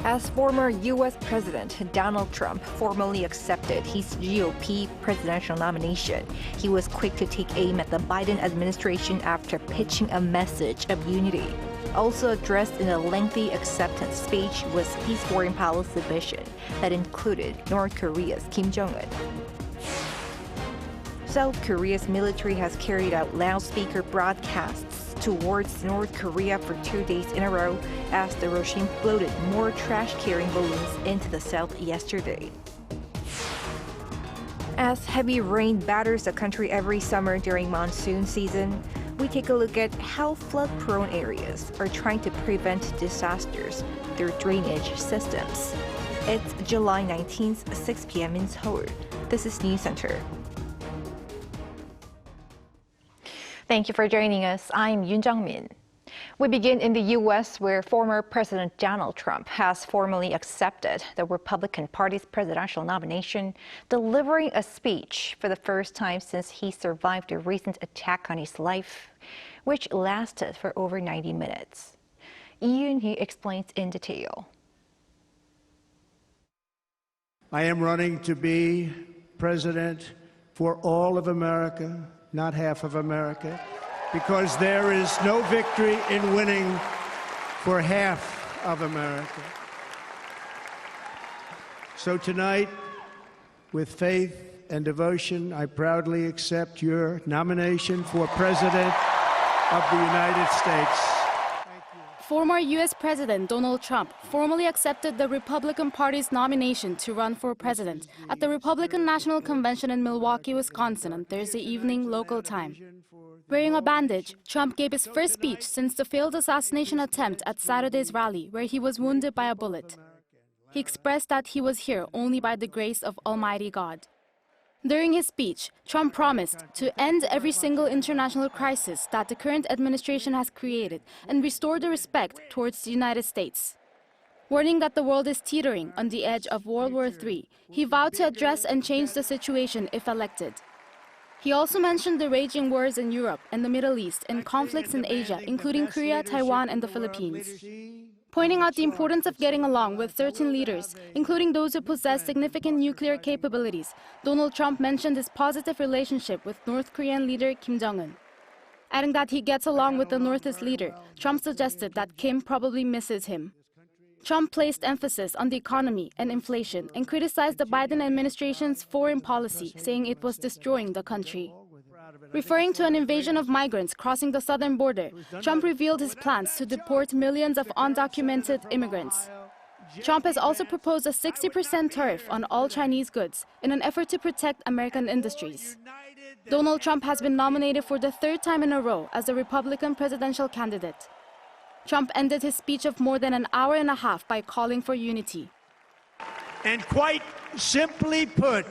As former U.S. President Donald Trump formally accepted his GOP presidential nomination, he was quick to take aim at the Biden administration after pitching a message of unity. Also addressed in a lengthy acceptance speech was his foreign policy vision that included North Korea's Kim Jong-un. South Korea's military has carried out loudspeaker broadcasts towards North Korea for 2 days in a row as the regime floated more trash-carrying balloons into the south yesterday. As heavy rain batters the country every summer during monsoon season, we take a look at how flood-prone areas are trying to prevent disasters through drainage systems. It's July 19th, 6 p.m. in Seoul. This is Newscenter. Thank you for joining us. I'm Yoon Jung-min. We begin in the U.S., where former President Donald Trump has formally accepted the Republican Party's presidential nomination, delivering a speech for the first time since he survived a recent attack on his life, which lasted for over 90 minutes. Lee explains in detail. I am running to be president for all of America, not half of America, because there is no victory in winning for half of America. So tonight, with faith and devotion, I proudly accept your nomination for President of the United States. Former U.S. President Donald Trump formally accepted the Republican Party's nomination to run for president at the Republican National Convention in Milwaukee, Wisconsin on Thursday evening local time. Wearing a bandage, Trump gave his first speech since the failed assassination attempt at Saturday's rally, where he was wounded by a bullet. He expressed that he was here only by the grace of Almighty God. During his speech, Trump promised to end every single international crisis that the current administration has created and restore the respect towards the United States. Warning that the world is teetering on the edge of World War III, he vowed to address and change the situation if elected. He also mentioned the raging wars in Europe and the Middle East and conflicts in Asia, including Korea, Taiwan, and the Philippines. Pointing out the importance of getting along with certain leaders, including those who possess significant nuclear capabilities, Donald Trump mentioned his positive relationship with North Korean leader Kim Jong-un. Adding that he gets along with the North's leader, Trump suggested that Kim probably misses him. Trump placed emphasis on the economy and inflation and criticized the Biden administration's foreign policy, saying it was destroying the country. Referring to an invasion of migrants crossing the southern border, Trump revealed his plans to deport millions of undocumented immigrants. Trump has also proposed a 60% tariff on all Chinese goods in an effort to protect American industries. Donald Trump has been nominated for the third time in a row as the Republican presidential candidate. Trump ended his speech of more than an hour and a half by calling for unity. And quite simply put,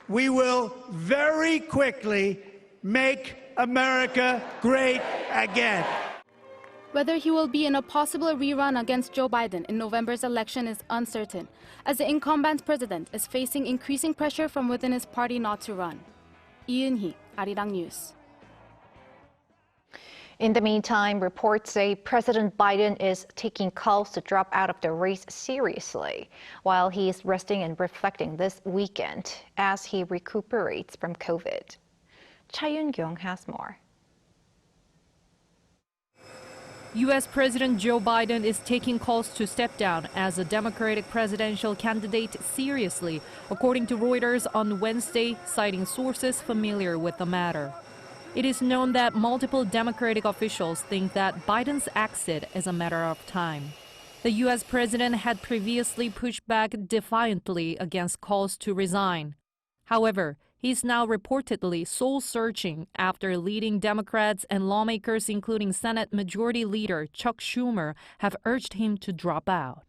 we will very quickly make America great again. Whether he will be in a possible rerun against Joe Biden in November's election is uncertain, as the incumbent president is facing increasing pressure from within his party not to run. Lee, Arirang News. In the meantime, reports say President Biden is taking calls to drop out of the race seriously, while he is resting and reflecting this weekend as he recuperates from COVID. Cha Yun-kyung has more. U.S. President Joe Biden is taking calls to step down as a Democratic presidential candidate seriously, according to Reuters on Wednesday, citing sources familiar with the matter. It is known that multiple Democratic officials think that Biden's exit is a matter of time. The U.S. president had previously pushed back defiantly against calls to resign. However, he's now reportedly soul-searching after leading Democrats and lawmakers, including Senate Majority Leader Chuck Schumer, have urged him to drop out.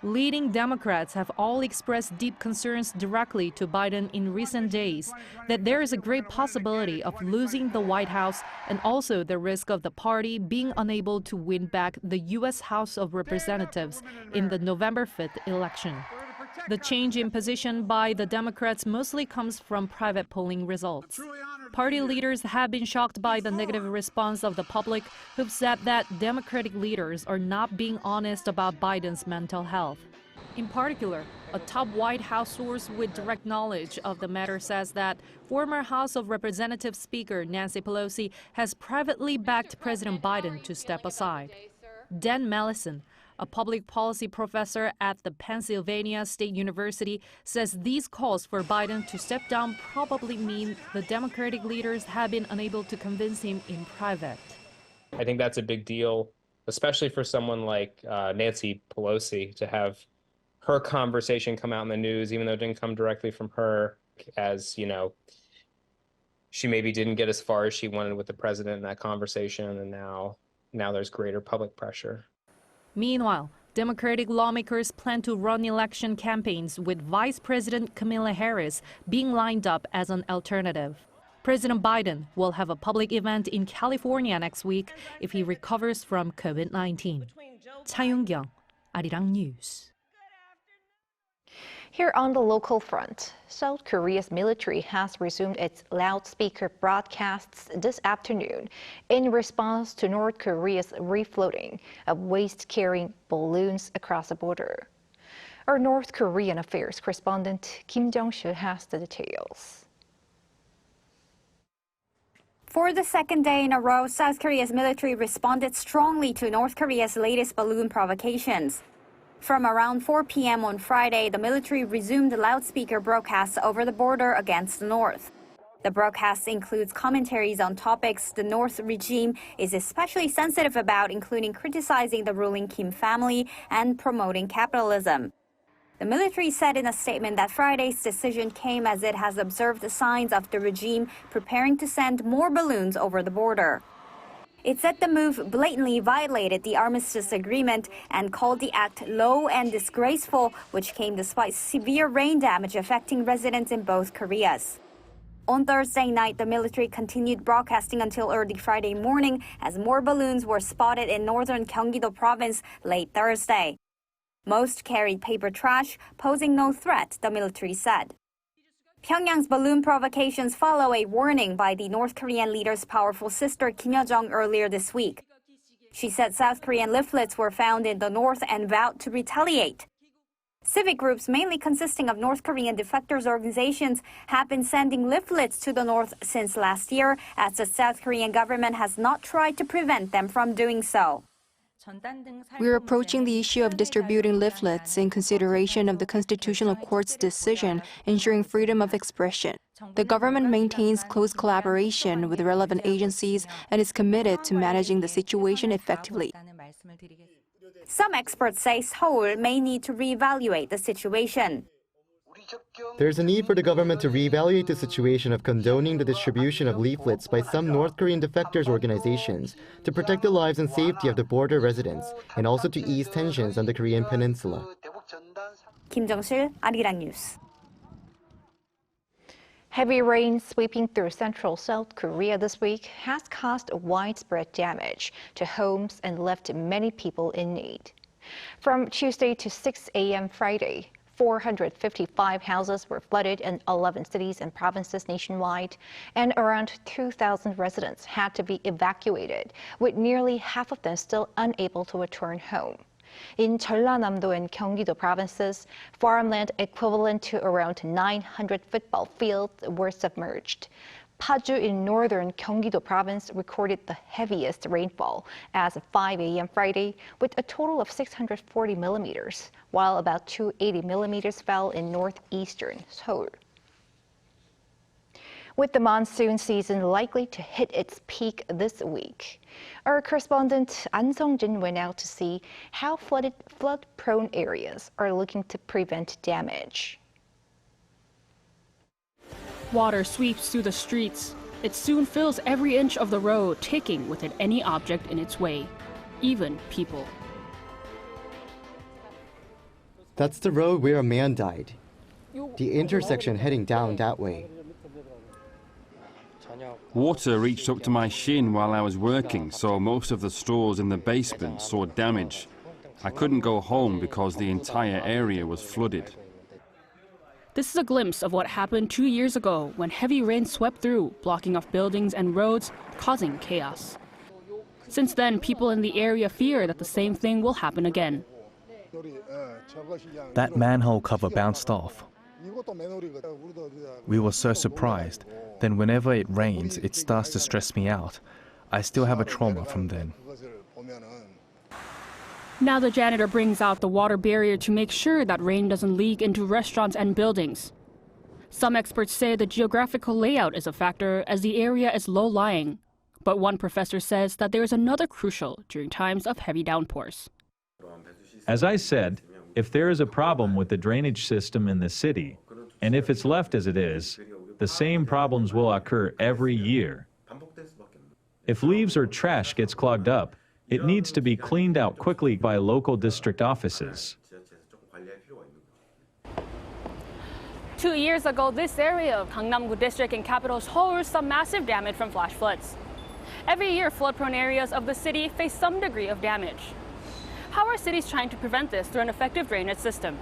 Leading Democrats have all expressed deep concerns directly to Biden in recent days that there is a great possibility of losing the White House and also the risk of the party being unable to win back the U.S. House of Representatives in the November 5th election. The change in position by the Democrats mostly comes from private polling results. Party leaders have been shocked by the negative response of the public, who've said that Democratic leaders are not being honest about Biden's mental health. In particular, a top White House source with direct knowledge of the matter says that former House of Representatives Speaker Nancy Pelosi has privately backed President Biden to step aside. Dan Mellison, a public policy professor at the Pennsylvania State University, says these calls for Biden to step down probably mean the Democratic leaders have been unable to convince him in private. I think that's a big deal, especially for someone like Nancy Pelosi, to have her conversation come out in the news, even though it didn't come directly from her, as, you know, she maybe didn't get as far as she wanted with the president in that conversation, and now there's greater public pressure. Meanwhile, Democratic lawmakers plan to run election campaigns with Vice President Kamala Harris being lined up as an alternative. President Biden will have a public event in California next week if he recovers from COVID-19. Cha Young-kyung, Arirang News. Here on the local front, South Korea's military has resumed its loudspeaker broadcasts this afternoon in response to North Korea's refloating of waste-carrying balloons across the border. Our North Korean affairs correspondent Kim Jong-sil has the details. For the second day in a row, South Korea's military responded strongly to North Korea's latest balloon provocations. From around 4 p.m. on Friday, the military resumed loudspeaker broadcasts over the border against the North. The broadcast includes commentaries on topics the North regime is especially sensitive about, including criticizing the ruling Kim family and promoting capitalism. The military said in a statement that Friday's decision came as it has observed the signs of the regime preparing to send more balloons over the border. It said the move blatantly violated the armistice agreement and called the act low and disgraceful, which came despite severe rain damage affecting residents in both Koreas. On Thursday night, the military continued broadcasting until early Friday morning as more balloons were spotted in northern Gyeonggi-do province late Thursday. Most carried paper trash, posing no threat, the military said. Pyongyang's balloon provocations follow a warning by the North Korean leader's powerful sister Kim Yo-jong earlier this week. She said South Korean leaflets were found in the north and vowed to retaliate. Civic groups, mainly consisting of North Korean defectors organizations, have been sending leaflets to the north since last year, as the South Korean government has not tried to prevent them from doing so. We're approaching the issue of distributing leaflets in consideration of the Constitutional Court's decision ensuring freedom of expression. The government maintains close collaboration with relevant agencies and is committed to managing the situation effectively. Some experts say Seoul may need to reevaluate the situation. There's a need for the government to reevaluate the situation of condoning the distribution of leaflets by some North Korean defectors organizations to protect the lives and safety of the border residents and also to ease tensions on the Korean peninsula. Kim Jong-sil, Arirang News. Heavy rain sweeping through central South Korea this week has caused widespread damage to homes and left many people in need. From Tuesday to 6 a.m. Friday, 455 houses were flooded in 11 cities and provinces nationwide, and around 2,000 residents had to be evacuated, with nearly half of them still unable to return home. In Jeollanam-do and Gyeonggi-do provinces, farmland equivalent to around 900 football fields were submerged. Paju in northern Gyeonggi-do province recorded the heaviest rainfall as of 5 a.m. Friday, with a total of 640 millimeters, while about 280 millimeters fell in northeastern Seoul. With the monsoon season likely to hit its peak this week, our correspondent An Sung-jin went out to see how flood-prone areas are looking to prevent damage. Water sweeps through the streets. It soon fills every inch of the road, taking with it any object in its way, even people. That's the road where a man died. The intersection heading down that way. Water reached up to my shin while I was working, so most of the stores in the basement saw damage. I couldn't go home because the entire area was flooded. This is a glimpse of what happened 2 years ago when heavy rain swept through, blocking off buildings and roads, causing chaos. Since then, people in the area fear that the same thing will happen again. That manhole cover bounced off. We were so surprised. Then whenever it rains, it starts to stress me out. I still have a trauma from then. Now the janitor brings out the water barrier to make sure that rain doesn't leak into restaurants and buildings. Some experts say the geographical layout is a factor as the area is low-lying. But one professor says that there is another crucial during times of heavy downpours. As I said, if there is a problem with the drainage system in the city, and if it's left as it is, the same problems will occur every year. If leaves or trash gets clogged up, it needs to be cleaned out quickly by local district offices. 2 years ago, this area of Gangnam-gu district in capital Seoul saw massive damage from flash floods. Every year, flood-prone areas of the city face some degree of damage. How are cities trying to prevent this through an effective drainage system?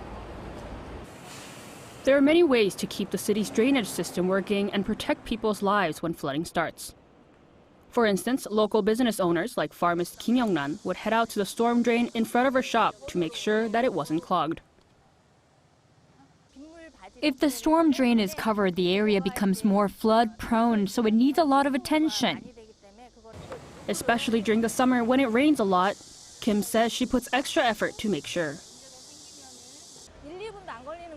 There are many ways to keep the city's drainage system working and protect people's lives when flooding starts. For instance, local business owners like pharmacist Kim Young-nan would head out to the storm drain in front of her shop to make sure that it wasn't clogged. If the storm drain is covered, the area becomes more flood-prone, so it needs a lot of attention. Especially during the summer when it rains a lot, Kim says she puts extra effort to make sure.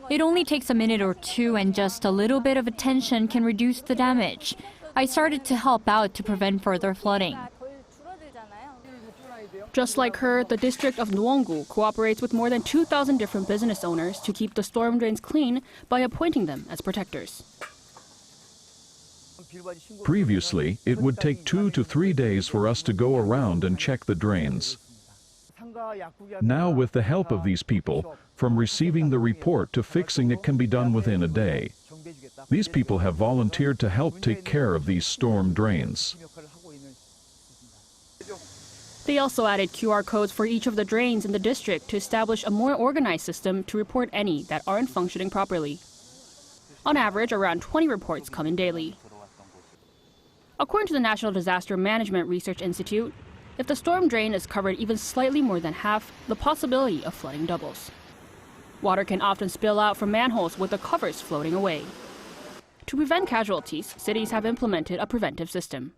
It only takes a minute or two, and just a little bit of attention can reduce the damage. I started to help out to prevent further flooding. Just like her, the district of Newongu cooperates with more than 2,000 different business owners to keep the storm drains clean by appointing them as protectors. Previously, it would take 2 to 3 days for us to go around and check the drains. Now, with the help of these people, from receiving the report to fixing it can be done within a day. These people have volunteered to help take care of these storm drains. They also added QR codes for each of the drains in the district to establish a more organized system to report any that aren't functioning properly. On average, around 20 reports come in daily. According to the National Disaster Management Research Institute, if the storm drain is covered even slightly more than half, the possibility of flooding doubles. Water can often spill out from manholes with the covers floating away. To prevent casualties, cities have implemented a preventive system.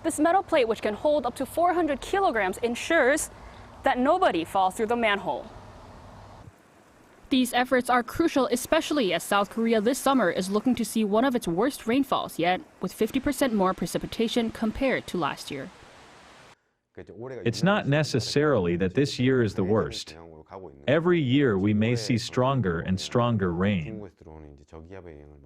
This metal plate, which can hold up to 400 kilograms, ensures that nobody falls through the manhole. These efforts are crucial, especially as South Korea this summer is looking to see one of its worst rainfalls yet, with 50% more precipitation compared to last year. It's not necessarily that this year is the worst. Every year we may see stronger and stronger rain.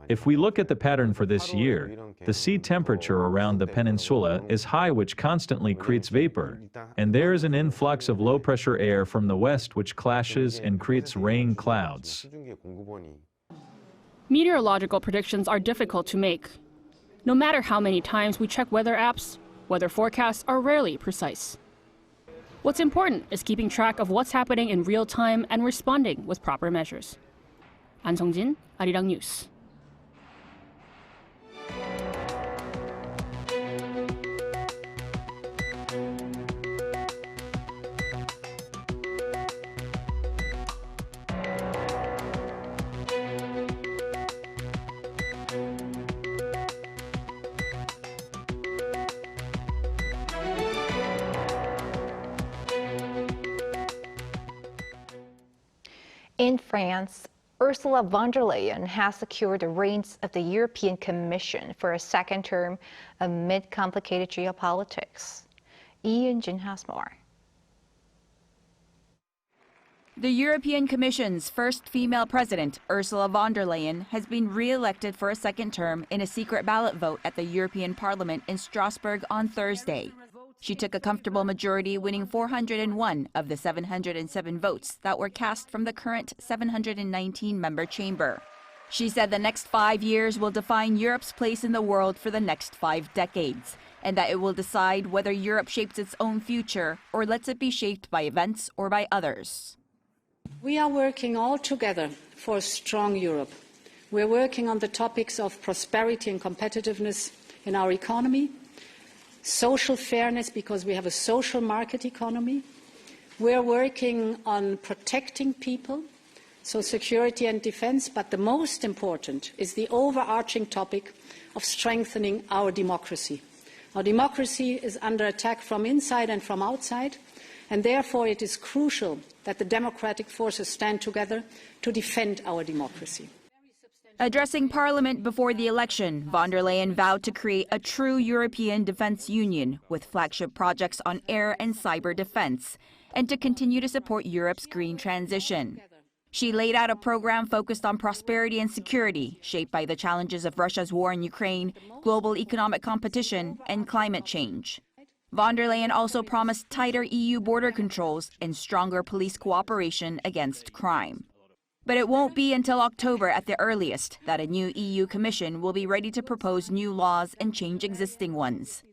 If we look at the pattern for this year, the sea temperature around the peninsula is high, which constantly creates vapor, and there is an influx of low-pressure air from the west which clashes and creates rain clouds. Meteorological predictions are difficult to make. No matter how many times we check weather apps, weather forecasts are rarely precise. What's important is keeping track of what's happening in real time and responding with proper measures. An Sung-jin, Arirang News. In France, Ursula von der Leyen has secured the reins of the European Commission for a second term amid complicated geopolitics. Ian Jin has more. The European Commission's first female president, Ursula von der Leyen, has been re-elected for a second term in a secret ballot vote at the European Parliament in Strasbourg on Thursday. She took a comfortable majority, winning 401 of the 707 votes that were cast from the current 719-member chamber. She said the next 5 years will define Europe's place in the world for the next 5 decades, and that it will decide whether Europe shapes its own future or lets it be shaped by events or by others. We are working all together for a strong Europe. We're working on the topics of prosperity and competitiveness in our economy, social fairness because we have a social market economy, We're working on protecting people, so security and defense, but the most important is the overarching topic of strengthening our democracy. Our democracy is under attack from inside and from outside, and therefore it is crucial that the democratic forces stand together to defend our democracy. Addressing Parliament before the election, von der Leyen vowed to create a true European defense union with flagship projects on air and cyber defense, and to continue to support Europe's green transition. She laid out a program focused on prosperity and security, shaped by the challenges of Russia's war in Ukraine, global economic competition, and climate change. Von der Leyen also promised tighter EU border controls and stronger police cooperation against crime. But it won't be until October at the earliest that a new EU Commission will be ready to propose new laws and change existing ones.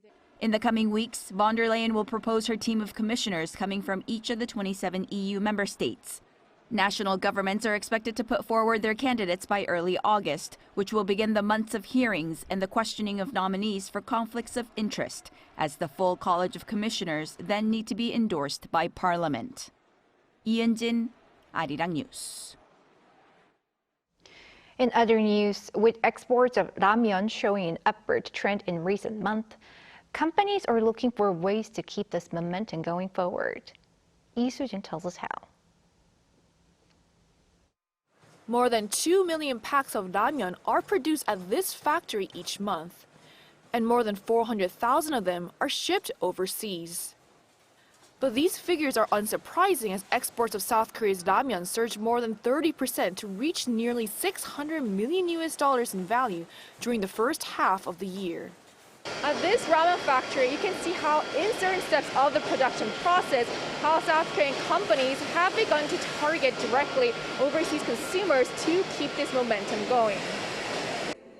In the coming weeks, von der Leyen will propose her team of commissioners coming from each of the 27 EU member states. National governments are expected to put forward their candidates by early August, which will begin the months of hearings and the questioning of nominees for conflicts of interest, as the full College of Commissioners then need to be endorsed by Parliament. 이은진, Arirang News. In other news, with exports of ramyeon showing an upward trend in recent months, companies are looking for ways to keep this momentum going forward. Lee Soo-jin tells us how. More than 2 million packs of ramyeon are produced at this factory each month, and more than 400,000 of them are shipped overseas. But these figures are unsurprising as exports of South Korea's ramyeon surged more than 30% to reach nearly $600 million in value during the first half of the year. At this ramen factory, you can see how in certain steps of the production process, how South Korean companies have begun to target directly overseas consumers to keep this momentum going.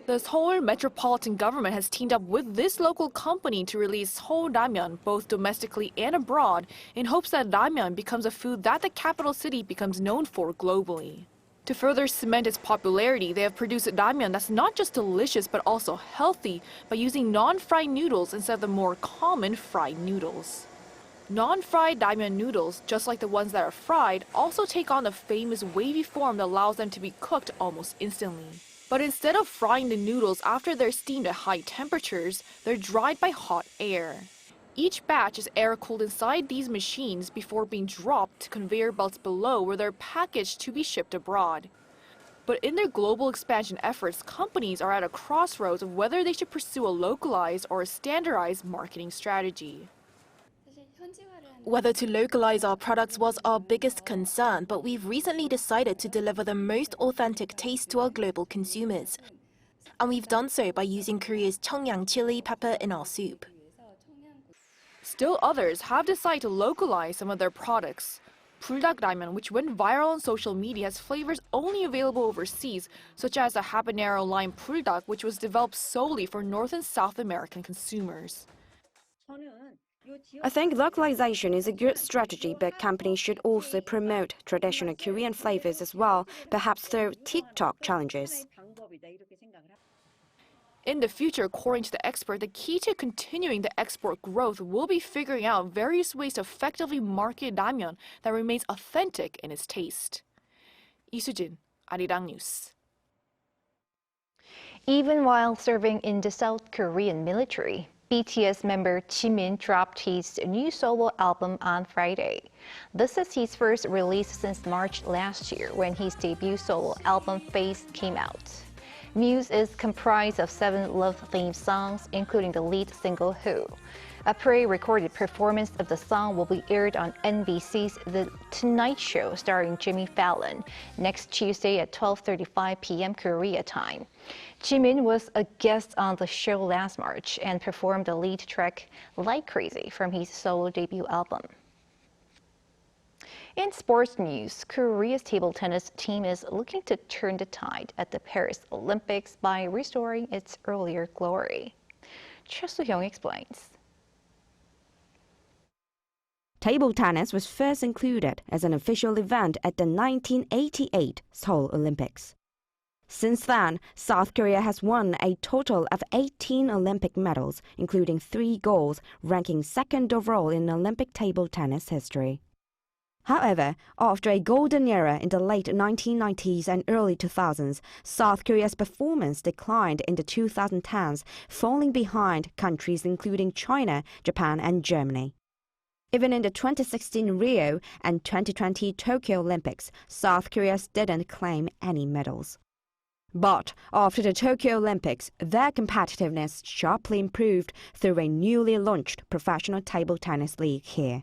The Seoul metropolitan government has teamed up with this local company to release Seoul ramyeon both domestically and abroad in hopes that ramyeon becomes a food that the capital city becomes known for globally. To further cement its popularity, they have produced ramyeon that's not just delicious but also healthy by using non-fried noodles instead of the more common fried noodles. Non-fried ramyeon noodles, just like the ones that are fried, also take on the famous wavy form that allows them to be cooked almost instantly. But instead of frying the noodles after they're steamed at high temperatures, they're dried by hot air. Each batch is air-cooled inside these machines before being dropped to conveyor belts below where they're packaged to be shipped abroad. But in their global expansion efforts, companies are at a crossroads of whether they should pursue a localized or a standardized marketing strategy. Whether to localize our products was our biggest concern, but we've recently decided to deliver the most authentic taste to our global consumers. And we've done so by using Korea's Cheongyang chili pepper in our soup. Still others have decided to localize some of their products. Buldak ramyeon, which went viral on social media, has flavors only available overseas, such as the habanero lime buldak, which was developed solely for North and South American consumers. I think localization is a good strategy, but companies should also promote traditional Korean flavors as well, perhaps through TikTok challenges. In the future, according to the expert, the key to continuing the export growth will be figuring out various ways to effectively market ramyeon that remains authentic in its taste. Lee Soo-jin, Arirang News. Even while serving in the South Korean military, BTS member Jimin dropped his new solo album on Friday. This is his first release since March last year when his debut solo album Face came out. MUSE is comprised of 7 love-themed songs, including the lead single Who. A pre-recorded performance of the song will be aired on NBC's The Tonight Show starring Jimmy Fallon next Tuesday at 12:35 p.m. Korea time. Jimin was a guest on the show last March and performed the lead track Like Crazy from his solo debut album. In sports news, Korea's table tennis team is looking to turn the tide at the Paris Olympics by restoring its earlier glory. Choi Soo-hyung explains. Table tennis was first included as an official event at the 1988 Seoul Olympics. Since then, South Korea has won a total of 18 Olympic medals, including 3 golds, ranking second overall in Olympic table tennis history. However, after a golden era in the late 1990s and early 2000s, South Korea's performance declined in the 2010s, falling behind countries including China, Japan, and Germany. Even in the 2016 Rio and 2020 Tokyo Olympics, South Korea didn't claim any medals. But after the Tokyo Olympics, their competitiveness sharply improved through a newly launched professional table tennis league here.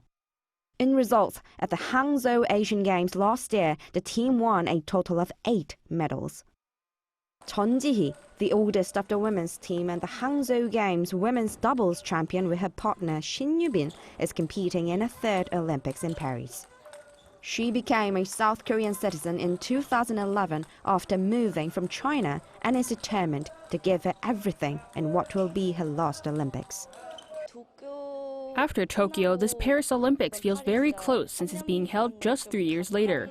In results, at the Hangzhou Asian Games last year, the team won a total of 8 medals. Chun Ji-hee, the oldest of the women's team and the Hangzhou Games women's doubles champion with her partner Shin Yu-bin, is competing in a 3rd Olympics in Paris. She became a South Korean citizen in 2011 after moving from China and is determined to give her everything in what will be her last Olympics. After Tokyo, this Paris Olympics feels very close since it's being held just 3 years later.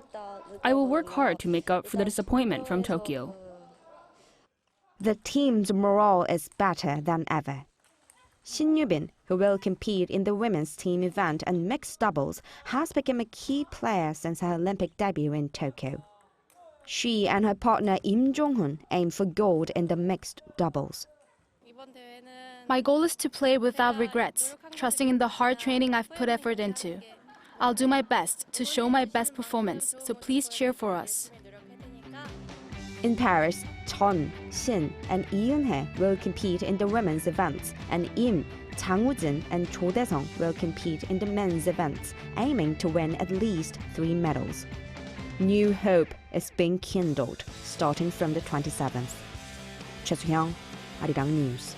I will work hard to make up for the disappointment from Tokyo. The team's morale is better than ever. Shin Yu-bin, who will compete in the women's team event and mixed doubles, has become a key player since her Olympic debut in Tokyo. She and her partner Im Jong-hun aim for gold in the mixed doubles. My goal is to play without regrets, trusting in the hard training I've put effort into. I'll do my best to show my best performance, so please cheer for us. In Paris, Chun, Shin, and Lee Eun-hye will compete in the women's events, and Im, Chang Woo-jin, and Cho Dae-sung will compete in the men's events, aiming to win at least 3 medals. New hope is being kindled, starting from the 27th. Choi Soo-hyung, Arirang News.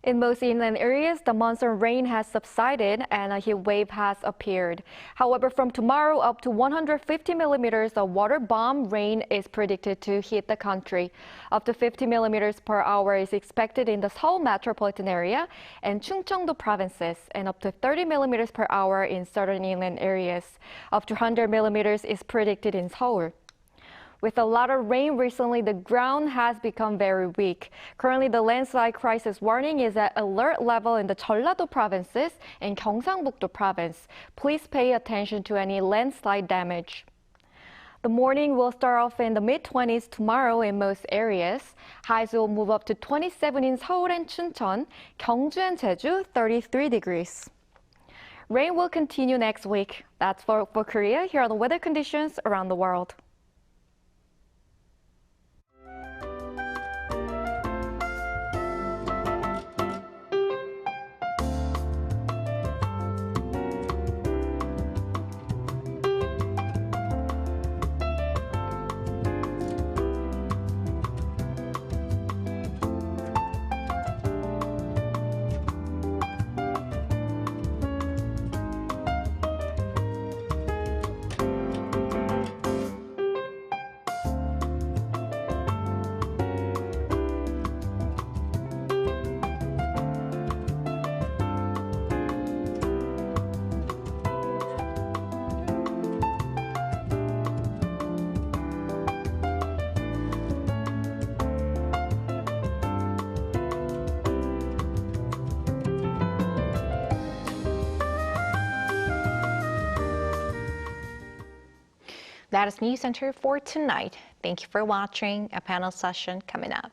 In most inland areas, the monsoon rain has subsided and a heat wave has appeared. However, from tomorrow, up to 150 millimeters of water bomb rain is predicted to hit the country. Up to 50 millimeters per hour is expected in the Seoul metropolitan area and Chungcheongdo provinces, and up to 30 millimeters per hour in southern inland areas. Up to 100 millimeters is predicted in Seoul. With a lot of rain recently, the ground has become very weak. Currently, the landslide crisis warning is at alert level in the Jeollado provinces and Gyeongsangbuk-do province. Please pay attention to any landslide damage. The morning will start off in the mid-20s tomorrow in most areas. Highs will move up to 27 in Seoul and Chuncheon, Gyeongju and Jeju, 33 degrees. Rain will continue next week. That's for Korea. Here are the weather conditions around the world. That is Newscenter for tonight. Thank you for watching. A panel session coming up.